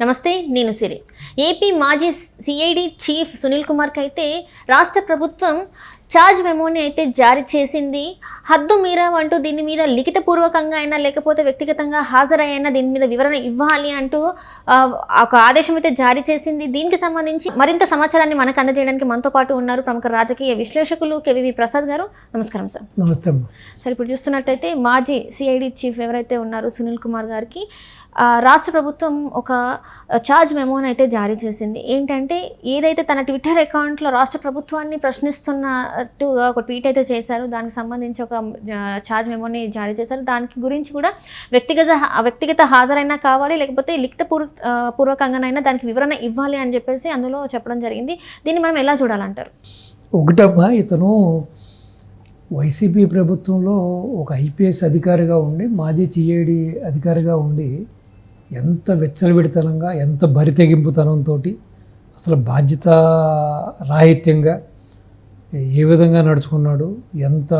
నమస్తే, నేను సిరి. ఏపీ మాజీ సిఐడి చీఫ్ సునీల్ కుమార్కి అయితే రాష్ట్ర ప్రభుత్వం ఛార్జ్ మెమోని అయితే జారీ చేసింది. హద్దు మీరా అంటూ దీని మీద లిఖితపూర్వకంగా అయినా లేకపోతే వ్యక్తిగతంగా హాజరైనా దీని మీద వివరణ ఇవ్వాలి అంటూ ఒక ఆదేశం అయితే జారీ చేసింది. దీనికి సంబంధించి మరింత సమాచారాన్ని మనకు అందజేయడానికి మనతో పాటు ఉన్నారు ప్రముఖ రాజకీయ విశ్లేషకులు కేవీవి ప్రసాద్ గారు. నమస్కారం సార్. నమస్తే. సార్, ఇప్పుడు చూస్తున్నట్టయితే మాజీ సిఐడి చీఫ్ ఎవరైతే ఉన్నారో సునీల్ కుమార్ గారికి రాష్ట్ర ప్రభుత్వం ఒక ఛార్జ్ మెమోని అయితే జారీ చేసింది. ఏంటంటే ఏదైతే తన ట్విట్టర్ అకౌంట్లో రాష్ట్ర ప్రభుత్వాన్ని ప్రశ్నిస్తున్నట్టు ఒక ట్వీట్ అయితే చేశారు. దానికి సంబంధించి ఒక ఛార్జ్ మెమోని జారీ చేశారు. దానికి గురించి కూడా వ్యక్తిగత హాజరైనా కావాలి, లేకపోతే పూర్వకంగానైనా దానికి వివరణ ఇవ్వాలి అని చెప్పేసి అందులో చెప్పడం జరిగింది. దీన్ని మనం ఎలా చూడాలంటారు? ఒకటమ్మా, ఇతను వైసీపీ ప్రభుత్వంలో ఒక ఐపీఎస్ అధికారిగా ఉండి మాజీ సిఐడి అధికారిగా ఉండి ఎంత విచ్చలవిడితనంగా, ఎంత బరితెగింపుతనంతో, అసలు బాధ్యత రాహిత్యంగా ఏ విధంగా నడుచుకున్నాడు, ఎంత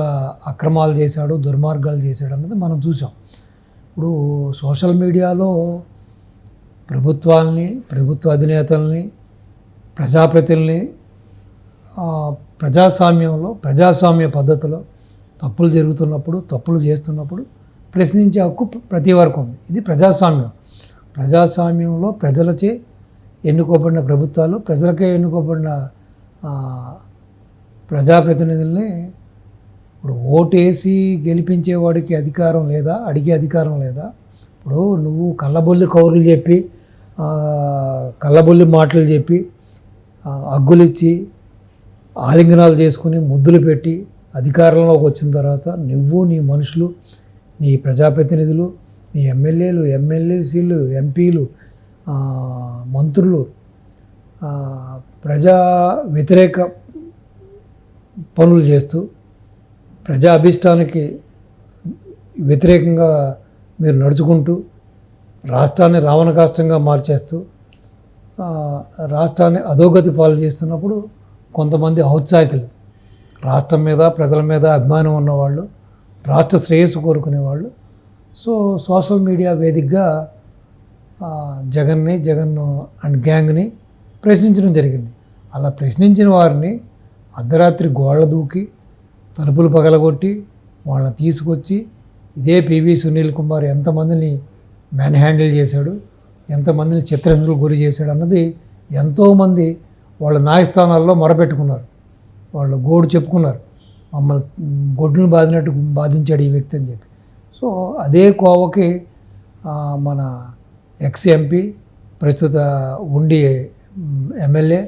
అక్రమాలు చేశాడు, దుర్మార్గాలు చేశాడు అన్నది మనం చూసాం. ఇప్పుడు సోషల్ మీడియాలో ప్రభుత్వాలని, ప్రభుత్వ అధినేతల్ని, ప్రజాప్రతినిధుల్ని ప్రజాస్వామ్య పద్ధతిలో తప్పులు జరుగుతున్నప్పుడు, తప్పులు చేస్తున్నప్పుడు ప్రశ్నించే హక్కు ప్రతి వరకు ఉంది. ఇది ప్రజాస్వామ్యంలో ప్రజలచే ఎన్నుకోబడిన ప్రభుత్వాలు, ప్రజలకే ఎన్నుకోబడిన ప్రజాప్రతినిధుల్ని ఇప్పుడు ఓటేసి గెలిపించేవాడికి అధికారం లేదా, అడిగే అధికారం లేదా? ఇప్పుడు నువ్వు కళ్ళబొల్లి కౌరులు చెప్పి, కళ్ళబొల్లి మాటలు చెప్పి, అగ్గులిచ్చి, ఆలింగనాలు చేసుకుని, ముద్దులు పెట్టి అధికారంలోకి వచ్చిన తర్వాత నువ్వు, నీ మనుషులు, నీ ప్రజాప్రతినిధులు, నీ ఎమ్మెల్యేలు, ఎమ్మెల్యేసీలు, ఎంపీలు, మంత్రులు ప్రజా వ్యతిరేక పనులు చేస్తూ, ప్రజా అభిష్టానికి వ్యతిరేకంగా మీరు నడుచుకుంటూ, రాష్ట్రాన్ని రావణకాష్టంగా మార్చేస్తూ, రాష్ట్రాన్ని అధోగతి పాలు చేస్తున్నప్పుడు కొంతమంది ఔత్సాహికులు, రాష్ట్రం మీద, ప్రజల మీద అభిమానం ఉన్నవాళ్ళు, రాష్ట్ర శ్రేయస్సు కోరుకునేవాళ్ళు సోషల్ మీడియా వేదికగా జగన్ అండ్ గ్యాంగ్ని ప్రశ్నించడం జరిగింది. అలా ప్రశ్నించిన వారిని అర్ధరాత్రి గోళ్ళ దూకి, తలుపులు పగలగొట్టి, వాళ్ళని తీసుకొచ్చి ఇదే పివి సునీల్ కుమార్ ఎంతమందిని మ్యాన్ హ్యాండిల్ చేశాడు, ఎంతమందిని చిత్రహింసలకు గురి చేశాడు అన్నది ఎంతోమంది వాళ్ళ న్యాయస్థానాల్లో మొరపెట్టుకున్నారు. వాళ్ళు గోడు చెప్పుకున్నారు, మమ్మల్ని గొడ్డును బాధినట్టు బాధించాడు ఈ వ్యక్తి అని చెప్పి. సో అదే కోవకి మన ఎక్స్ ఎంపీ, ప్రస్తుత ఉండి ఎమ్మెల్యే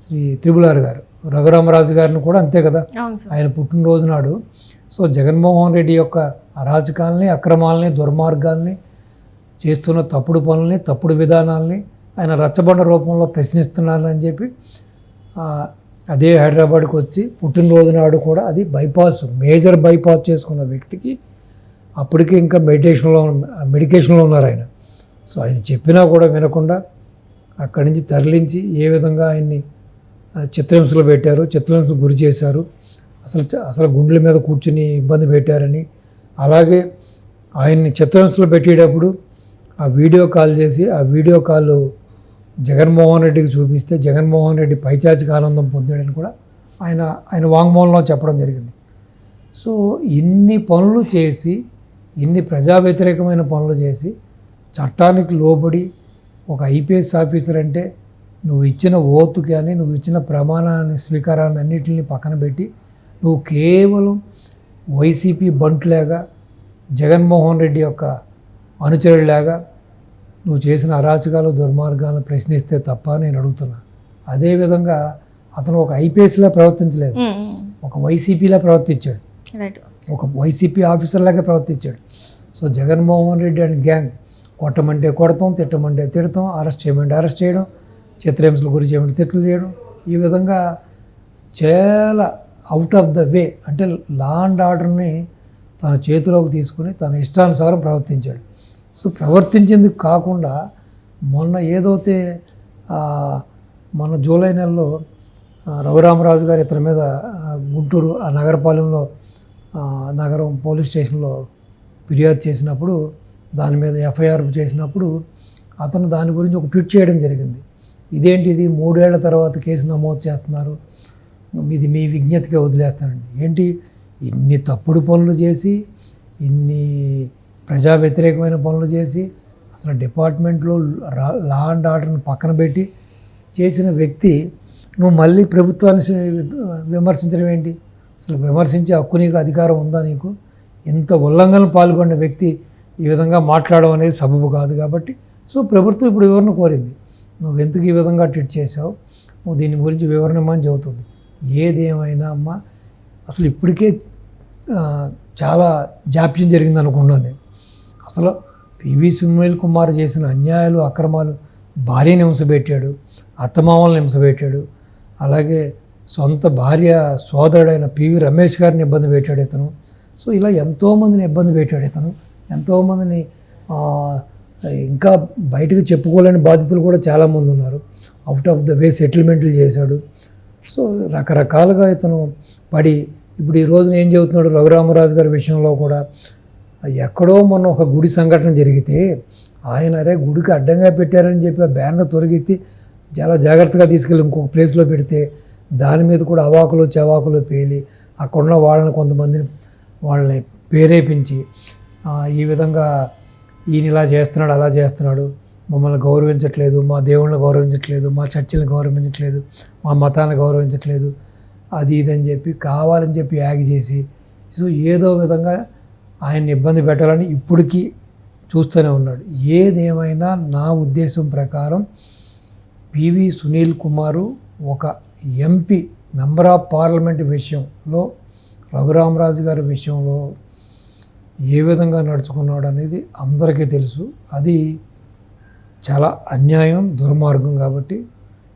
శ్రీ త్రిపులార్ గారు, రఘురామరాజు గారిని కూడా అంతే కదా, ఆయన పుట్టినరోజు నాడు జగన్మోహన్ రెడ్డి యొక్క అరాచకాలని, అక్రమాలని, దుర్మార్గాల్ని, చేస్తున్న తప్పుడు పనుల్ని, తప్పుడు విధానాలని ఆయన రచ్చబండ రూపంలో ప్రశ్నిస్తున్నారని చెప్పి అదే హైదరాబాద్కి వచ్చి పుట్టినరోజు నాడు కూడా అది మేజర్ బైపాస్ చేసుకున్న వ్యక్తికి అప్పటికే ఇంకా మెడికేషన్లో ఉన్నారు ఆయన. ఆయన చెప్పినా కూడా వినకుండా అక్కడి నుంచి తరలించి ఏ విధంగా ఆయన్ని చిత్రహింసలు పెట్టారు, చిత్రహింసలు గురి చేశారు, అసలు గుండెల మీద కూర్చుని ఇబ్బంది పెట్టారని, అలాగే ఆయన్ని చిత్రహింసలు పెట్టేటప్పుడు ఆ వీడియో కాల్ చేసి ఆ వీడియో కాల్ జగన్మోహన్ రెడ్డికి చూపిస్తే జగన్మోహన్ రెడ్డి పైచాచిక ఆనందం పొందాడని కూడా ఆయన వాంగ్మూలంలో చెప్పడం జరిగింది. ఇన్ని పనులు చేసి, ఇన్ని ప్రజా వ్యతిరేకమైన పనులు చేసి, చట్టానికి లోబడి ఒక ఐపీఎస్ ఆఫీసర్ అంటే నువ్వు ఇచ్చిన ఓతు కానీ, నువ్వు ఇచ్చిన ప్రమాణాన్ని, స్వీకారాన్ని అన్నింటినీ పక్కన పెట్టి నువ్వు కేవలం వైసీపీ బంట్లేగా, జగన్మోహన్ రెడ్డి యొక్క అనుచరుడిలాగా నువ్వు చేసిన అరాచకాలు, దుర్మార్గాలను ప్రశ్నిస్తే తప్ప నేను అడుగుతున్నా. అదేవిధంగా అతను ఒక ఐపీఎస్లా ప్రవర్తించలేదు, ఒక వైసీపీలా ప్రవర్తించాడు, ఒక వైసీపీ ఆఫీసర్లాగా ప్రవర్తించాడు. జగన్మోహన్ రెడ్డి అండ్ గ్యాంగ్ కొట్టమంటే కొడతాం, తిట్టమంటే తిడతాం, అరెస్ట్ చేయమంటే అరెస్ట్ చేయడం, చిత్రహింసలు గురి చేయమంటే తిట్లు చేయడం, ఈ విధంగా చాలా అవుట్ ఆఫ్ ద వే, అంటే లా అండ్ ఆర్డర్ని తన చేతిలోకి తీసుకుని తన ఇష్టానుసారం ప్రవర్తించాడు. ప్రవర్తించింది కాకుండా మొన్న జూలై నెలలో రఘురామరాజు గారు ఇతని మీద గుంటూరు నగరం పోలీస్ స్టేషన్లో ఫిర్యాదు చేసినప్పుడు, దాని మీద ఎఫ్ఐఆర్ చేసినప్పుడు అతను దాని గురించి ఒక ట్వీట్ చేయడం జరిగింది. ఇదేంటిది 3 ఏళ్ల తర్వాత కేసు నమోదు చేస్తున్నారు, ఇది మీ విజ్ఞతకే వదిలేస్తానండి. ఏంటి ఇన్ని తప్పుడు పనులు చేసి, ఇన్ని ప్రజా వ్యతిరేకమైన పనులు చేసి, అసలు డిపార్ట్మెంట్లో లా అండ్ ఆర్డర్ని పక్కన పెట్టి చేసిన వ్యక్తి నువ్వు మళ్ళీ ప్రభుత్వాన్ని విమర్శించడం ఏంటి? అసలు విమర్శించే హక్కు నీకు, అధికారం ఉందా నీకు? ఇంత ఉల్లంఘనలు పాల్గొన్న వ్యక్తి ఈ విధంగా మాట్లాడడం అనేది సబబు కాదు. కాబట్టి సో ప్రభుత్వం ఇప్పుడు వివరణ కోరింది. నువ్వు ఎందుకు ఈ విధంగా ట్వీట్ చేసావు, నువ్వు దీని గురించి వివరణ ఇమ్మని చెబుతుంది. ఏదేమైనా అమ్మ, అసలు ఇప్పటికే చాలా జాప్యం జరిగింది అనుకున్నాను నేను. అసలు పివి సునీల్ కుమార్ చేసిన అన్యాయాలు, అక్రమాలు, భార్యని హింసపెట్టాడు, అత్తమామల్ని హింసపెట్టాడు, అలాగే సొంత భార్య సోదరుడైన పివి రమేష్ గారిని ఇబ్బంది పెట్టాడు ఇతను. సో ఇలా ఎంతోమందిని ఇబ్బంది పెట్టాడు ఇతను. ఎంతోమందిని ఇంకా బయటకు చెప్పుకోలేని బాధితులు కూడా చాలామంది ఉన్నారు. అవుట్ ఆఫ్ ద వే సెటిల్మెంట్లు చేశాడు. సో రకరకాలుగా ఇతను పడి ఇప్పుడు ఈ రోజున ఏం చెబుతున్నాడు, రఘురామరాజు గారి విషయంలో కూడా ఎక్కడో మొన్న ఒక గుడి సంఘటన జరిగితే ఆయన అరే గుడికి అడ్డంగా పెట్టారని చెప్పి ఆ బ్యానర్ తొలగిస్తే చాలా జాగ్రత్తగా తీసుకెళ్ళి ఇంకొక ప్లేస్లో పెడితే దాని మీద కూడా అవాకులు చవాకులు పేలి అక్కడున్న వాళ్ళని ప్రేరేపించి ఈ విధంగా ఈయన ఇలా చేస్తున్నాడు, అలా చేస్తున్నాడు, మమ్మల్ని గౌరవించట్లేదు, మా దేవుళ్ళని గౌరవించట్లేదు, మా చర్చిలను గౌరవించట్లేదు, మా మతాన్ని గౌరవించట్లేదు, అది ఇదని చెప్పి కావాలని చెప్పి యాగి చేసి సో ఏదో విధంగా ఆయన్ని ఇబ్బంది పెట్టాలని ఇప్పటికీ చూస్తూనే ఉన్నాడు. ఏదేమైనా నా ఉద్దేశం ప్రకారం పివి సునీల్ కుమారు ఒక ఎంపీ మెంబర్ ఆఫ్ పార్లమెంట్ విషయంలో రఘురామరాజు గారి విషయంలో ఏ విధంగా నడుచుకున్నాడు అనేది అందరికీ తెలుసు. అది చాలా అన్యాయం, దుర్మార్గం. కాబట్టి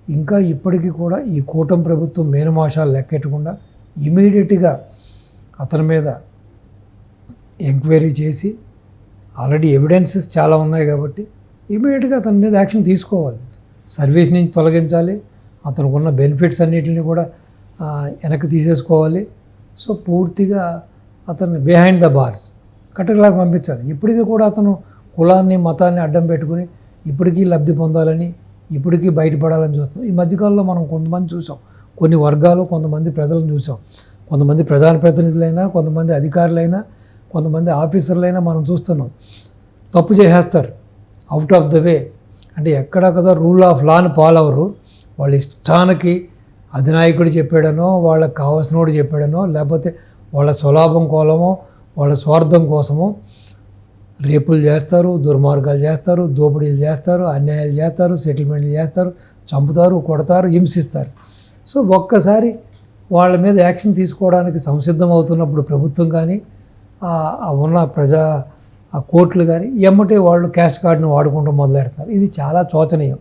ఇంకా ఇప్పటికీ కూడా ఈ కూటమి ప్రభుత్వం మేనమాషాలు లెక్కెట్టకుండా ఇమీడియట్గా అతని మీద ఎంక్వైరీ చేసి ఆల్రెడీ ఎవిడెన్సెస్ చాలా ఉన్నాయి కాబట్టి ఇమీడియట్గా అతని మీద యాక్షన్ తీసుకోవాలి. సర్వీస్ నుంచి తొలగించాలి, అతనికి ఉన్న బెనిఫిట్స్ అన్నిటిని కూడా వెనక్కి తీసేసుకోవాలి. సో పూర్తిగా అతన్ని బిహైండ్ ద బార్స్ కట్టకలాగా పంపించాలి. ఇప్పటికీ కూడా అతను కులాన్ని, మతాన్ని అడ్డం పెట్టుకుని ఇప్పటికీ లబ్ధి పొందాలని, ఇప్పటికీ బయటపడాలని చూస్తున్నాం. ఈ మధ్యకాలంలో మనం కొంతమంది చూసాం, కొన్ని వర్గాలు, కొంతమంది ప్రజలను చూసాం. కొంతమంది ప్రజాప్రతినిధులైనా, కొంతమంది అధికారులైనా, కొంతమంది ఆఫీసర్లైనా మనం చూస్తున్నాం. తప్పు చేసేస్తారు అవుట్ ఆఫ్ ద వే. అంటే ఎక్కడ కదా రూల్ ఆఫ్ లాని ఫాలో అవ్వరు. వాళ్ళ ఇష్టానికి అధినాయకుడు చెప్పాడనో, వాళ్ళకి కావాల్సినోడు చెప్పాడనో, లేకపోతే వాళ్ళ స్వలాభం కోసమో, వాళ్ళ స్వార్థం కోసమో రేపులు చేస్తారు, దుర్మార్గాలు చేస్తారు, దోపిడీలు చేస్తారు, అన్యాయాలు చేస్తారు, సెటిల్మెంట్లు చేస్తారు, చంపుతారు, కొడతారు, హింసిస్తారు. సో ఒక్కసారి వాళ్ళ మీద యాక్షన్ తీసుకోవడానికి సంసిద్ధం అవుతున్నప్పుడు ప్రభుత్వం కానీ ఉన్న కోర్టులు కానీ ఎమ్మటే వాళ్ళు క్యాస్ట్ కార్డును వాడుకుంటూ మొదలెడతారు. ఇది చాలా శోచనీయం.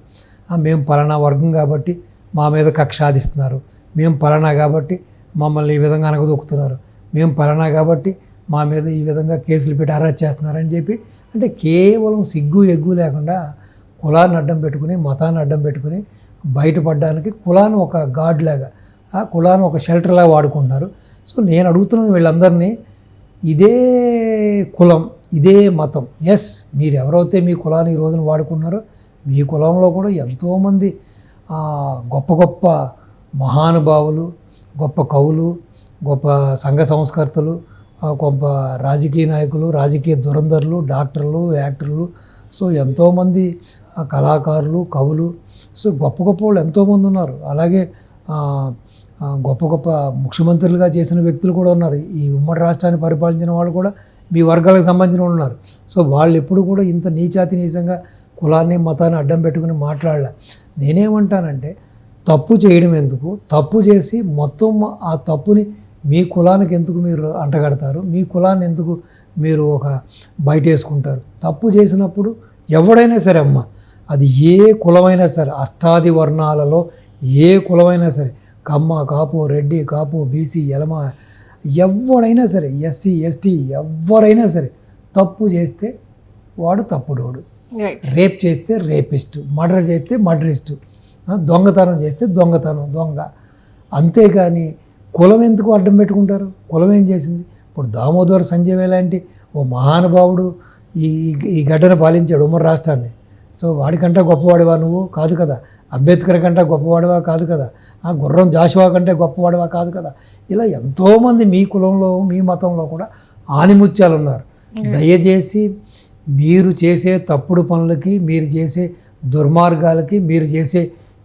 మేము పలానా వర్గం కాబట్టి మా మీద కక్ష సాధిస్తున్నారు, మేము పలానా కాబట్టి మమ్మల్ని ఈ విధంగా అనగదొక్కుతున్నారు, మేము పలానా కాబట్టి మా మీద ఈ విధంగా కేసులు పెట్టి అరెస్ట్ చేస్తున్నారని చెప్పి, అంటే కేవలం సిగ్గు ఎగ్గు లేకుండా కులాన్ని అడ్డం పెట్టుకుని, మతాన్ని అడ్డం పెట్టుకుని బయటపడడానికి కులాన్ని ఒక గాడ్ లాగా, ఆ కులాన్ని ఒక షెల్టర్ లాగా వాడుకుంటున్నారు. సో నేను అడుగుతున్నాను వీళ్ళందరినీ, ఇదే కులం, ఇదే మతం, ఎస్ మీరు ఎవరైతే మీ కులాన్ని ఈ రోజున వాడుకున్నారో మీ కులంలో కూడా ఎంతోమంది గొప్ప గొప్ప మహానుభావులు, గొప్ప కవులు, గొప్ప సంఘ సంస్కర్తలు, గొప్ప రాజకీయ నాయకులు, రాజకీయ దురంధరులు, డాక్టర్లు, యాక్టర్లు, సో ఎంతోమంది కళాకారులు, కవులు, సో గొప్ప గొప్ప వాళ్ళు ఎంతోమంది ఉన్నారు. అలాగే గొప్ప గొప్ప ముఖ్యమంత్రులుగా చేసిన వ్యక్తులు కూడా ఉన్నారు. ఈ ఉమ్మడి రాష్ట్రాన్ని పరిపాలించిన వాళ్ళు కూడా మీ వర్గాలకు సంబంధించిన ఉన్నారు. సో వాళ్ళు ఎప్పుడు కూడా ఇంత నీచాతి నీచంగా కులాన్ని, మతాన్ని అడ్డం పెట్టుకుని మాట్లాడలే. నేనేమంటానంటే తప్పు చేయడం ఎందుకు, తప్పు చేసి మొత్తం ఆ తప్పుని మీ కులానికి ఎందుకు మీరు అంటగడతారు, మీ కులాన్ని ఎందుకు మీరు ఒక బయటేసుకుంటారు. తప్పు చేసినప్పుడు ఎవడైనా సరే అమ్మ, అది ఏ కులమైనా సరే, అష్టాది వర్ణాలలో ఏ కులమైనా సరే, కమ్మ, కాపు, రెడ్డి, కాపు, బీసీ, ఎలమ, ఎవడైనా సరే, ఎస్సీ, ఎస్టీ, ఎవరైనా సరే తప్పు చేస్తే వాడు తప్పుడోడు, రేప్ చేస్తే రేపిస్టు, మర్డర్ చేస్తే మర్డరిస్టు, దొంగతనం చేస్తే దొంగ. అంతేగాని కులం ఎందుకు అడ్డం పెట్టుకుంటారు? కులం ఏం చేసింది? ఇప్పుడు దామోదర్ సంజయ్ లాంటి ఓ మహానుభావుడు ఈ గడ్డను పాలించాడు ఉమ్మడి రాష్ట్రాన్ని. సో వాడికంటే గొప్పవాడివా నువ్వు? కాదు కదా. అంబేద్కర్ కంటే గొప్పవాడివా? కాదు కదా. ఆ గుర్రం జాషువా కంటే గొప్పవాడివా? కాదు కదా. ఇలా ఎంతోమంది మీ కులంలో మీ మతంలో కూడా ఆనిముత్యాలు ఉన్నారు. దయచేసి మీరు చేసే తప్పుడు పనులకి, మీరు చేసే దుర్మార్గాలకి, మీరు చేసే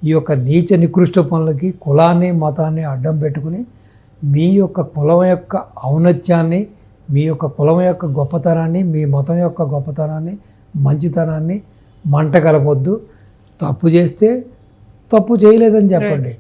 ఈ యొక్క నీచ నికృష్ట పనులకి కులాన్ని మతాన్ని అడ్డం పెట్టుకుని మీ యొక్క కులం యొక్క ఔన్నత్యాన్ని, మీ యొక్క కులం యొక్క గొప్పతనాన్ని, మీ మతం యొక్క గొప్పతనాన్ని, మంచితనాన్ని మంట కలపొద్దు. తప్పు చేస్తే తప్పు చేయలేదని చెప్పండి,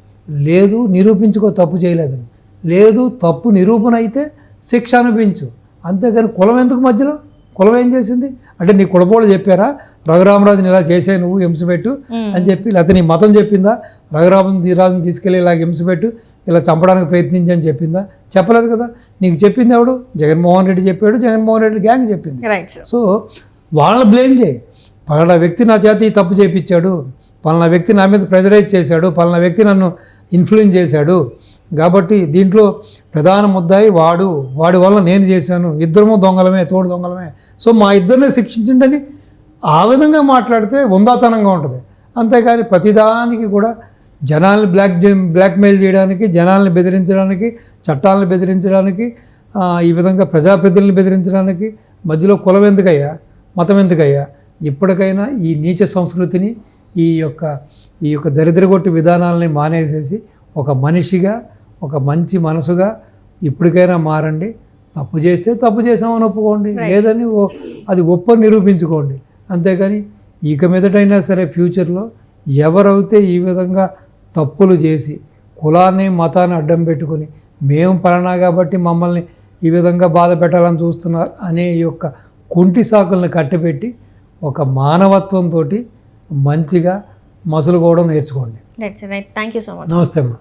లేదు నిరూపించుకో తప్పు చేయలేదని, లేదు తప్పు నిరూపణ అయితే శిక్ష అనిపించు. అంతేగాని కులం ఎందుకు మధ్యలో? కులం ఏం చేసింది అంటే నీ కులపోళ్ళు చెప్పారా రఘురామరాజుని ఇలా చేసే నువ్వు హింసపెట్టు అని చెప్పి, లేకపోతే నీ మతం చెప్పిందా రఘురామరాజుని తీసుకెళ్ళి ఇలా హింసపెట్టు, ఇలా చంపడానికి ప్రయత్నించి అని చెప్పిందా? చెప్పలేదు కదా. నీకు చెప్పింది ఎవడు? జగన్మోహన్ రెడ్డి చెప్పాడు, జగన్మోహన్ రెడ్డి గ్యాంగ్ చెప్పింది. సో వాళ్ళని బ్లేమ్ చేయి. పలానా వ్యక్తి నా చేత ఈ తప్పు చేయించాడు, పలానా వ్యక్తి నా మీద ప్రెజరైజ్ చేశాడు, పలానా వ్యక్తి నన్ను ఇన్ఫ్లుయెన్స్ చేశాడు, కాబట్టి దీంట్లో ప్రధాన ముద్దాయి వాడి వల్ల నేను చేశాను, ఇద్దరము దొంగలమే, తోడు దొంగలమే, సో మా ఇద్దరిని శిక్షించండి ఆ విధంగా మాట్లాడితే ఉందాతనంగా ఉంటుంది. అంతేకాని ప్రతిదానికి కూడా జనాల్ని బ్లాక్మెయిల్ చేయడానికి, జనాల్ని బెదిరించడానికి, చట్టాలను బెదిరించడానికి, ఈ విధంగా ప్రజాప్రతినిధులను బెదిరించడానికి మధ్యలో కులం ఎందుకయ్యా, మతం ఎందుకయ్యా? ఇప్పటికైనా ఈ నీచ సంస్కృతిని, ఈ యొక్క దరిద్రగొట్టి విధానాలని మానేసేసి ఒక మనిషిగా, ఒక మంచి మనసుగా ఇప్పటికైనా మారండి. తప్పు చేస్తే తప్పు చేసామని ఒప్పుకోండి, లేదని అది ఒప్పని నిరూపించుకోండి. అంతేగాని ఇక మీదటైనా సరే ఫ్యూచర్లో ఎవరైతే ఈ విధంగా తప్పులు చేసి కులాన్ని మతాన్ని అడ్డం పెట్టుకొని మేము పలానా కాబట్టి మమ్మల్ని ఈ విధంగా బాధ పెట్టాలని చూస్తున్నారు అనే ఈ యొక్క కుంటి సాకుల్ని కట్టిపెట్టి ఒక మానవత్వంతో మంచిగా మసులుకోవడం నేర్చుకోండి. Right. Thank you so much. నమస్తే అమ్మా.